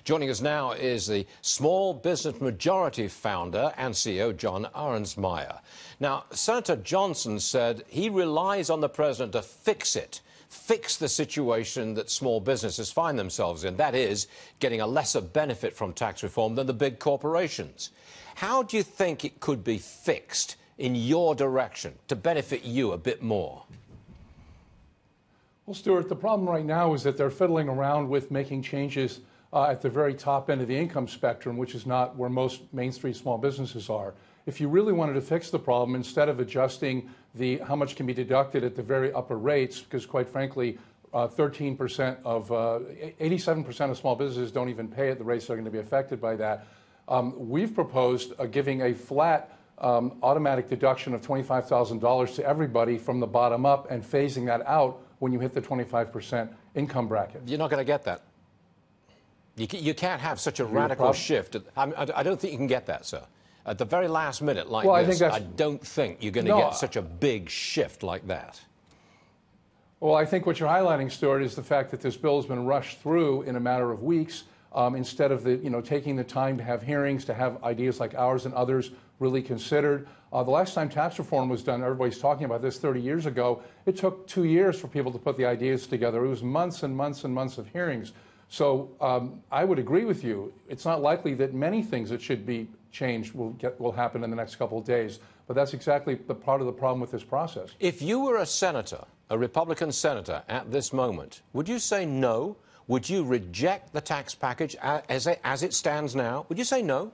Joining us now is the Small Business Majority founder and CEO John Arensmeyer. Now, Senator Johnson said he relies on the president to fix the situation that small businesses find themselves in. That is, getting a lesser benefit from tax reform than the big corporations. How do you think it could be fixed in your direction to benefit you a bit more? Well, Stuart, the problem right now is that they're fiddling around with making changes at the very top end of the income spectrum, which is not where most Main Street small businesses are. If you really wanted to fix the problem, instead of adjusting how much can be deducted at the very upper rates, because quite frankly, 13% of 87% of small businesses don't even pay at the rates that are going to be affected by that. We've proposed giving a flat automatic deduction of $25,000 to everybody from the bottom up and phasing that out when you hit the 25% income bracket. You're not going to get that. You can't have such a radical shift. I don't think you can get that, sir. At the very last minute like this, I don't think you're going to get such a big shift like that. Well, I think what you're highlighting, Stuart, is the fact that this bill has been rushed through in a matter of weeks instead of taking the time to have hearings, to have ideas like ours and others really considered. The last time tax reform was done, everybody's talking about this 30 years ago, it took 2 years for people to put the ideas together. It was months and months and months of hearings. So I would agree with you. It's not likely that many things that should be changed will happen in the next couple of days. But that's exactly the part of the problem with this process. If you were a senator, a Republican senator at this moment, would you say no? Would you reject the tax package as it stands now? Would you say no?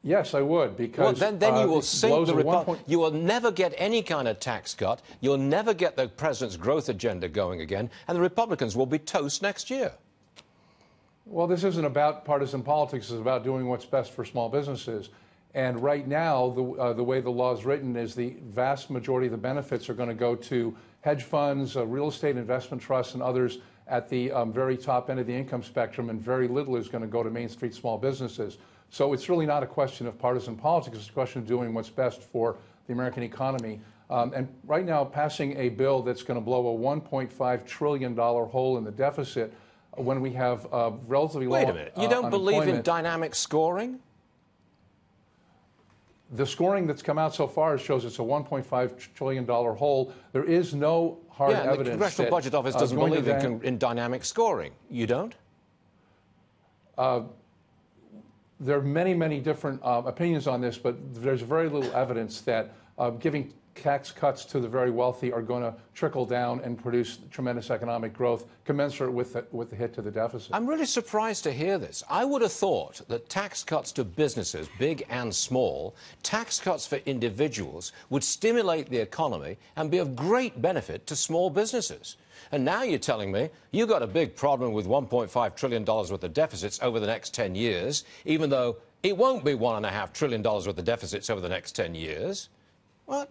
Yes, I would, because then you will sink the you will never get any kind of tax cut. You'll never get the president's growth agenda going again, and the Republicans will be toast next year. Well, this isn't about partisan politics. It's about doing what's best for small businesses. And right now, the way the law is written is the vast majority of the benefits are going to go to hedge funds, real estate investment trusts, and others at the very top end of the income spectrum, and very little is going to go to Main Street small businesses. So it's really not a question of partisan politics. It's a question of doing what's best for the American economy. And right now, passing a bill that's going to blow a $1.5 trillion hole in the deficit when we have relatively low unemployment. Wait a minute. You don't believe in dynamic scoring? The scoring that's come out so far shows it's a $1.5 trillion hole. There is no hard evidence. The Congressional Budget Office doesn't believe in dynamic scoring. You don't? There are many, many different opinions on this, but there's very little evidence that giving tax cuts to the very wealthy are going to trickle down and produce tremendous economic growth commensurate with the hit to the deficit. I'm really surprised to hear this. I would have thought that tax cuts to businesses, big and small, tax cuts for individuals would stimulate the economy and be of great benefit to small businesses. And now you're telling me you've got a big problem with $1.5 trillion worth of deficits over the next 10 years, even though it won't be $1.5 trillion worth of deficits over the next 10 years. What?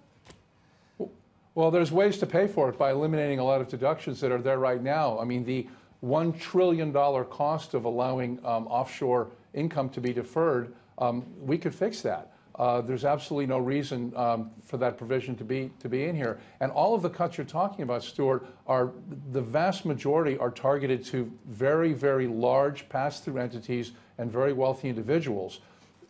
Well, there's ways to pay for it by eliminating a lot of deductions that are there right now. I mean, the $1 trillion cost of allowing offshore income to be deferred, we could fix that. There's absolutely no reason for that provision to be in here. And all of the cuts you're talking about, Stuart, the vast majority are targeted to very, very large pass-through entities and very wealthy individuals.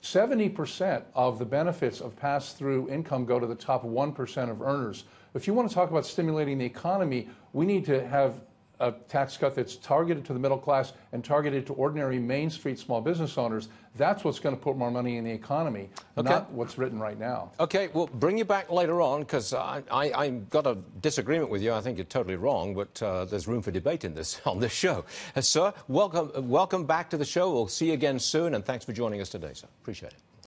70% of the benefits of pass-through income go to the top 1% of earners. If you want to talk about stimulating the economy, we need to have a tax cut that's targeted to the middle class and targeted to ordinary Main Street small business owners. That's what's going to put more money in the economy, not what's written right now. Okay, we'll bring you back later on, because I've got a disagreement with you. I think you're totally wrong, but there's room for debate on this show. Sir, welcome back to the show. We'll see you again soon, and thanks for joining us today, sir. Appreciate it.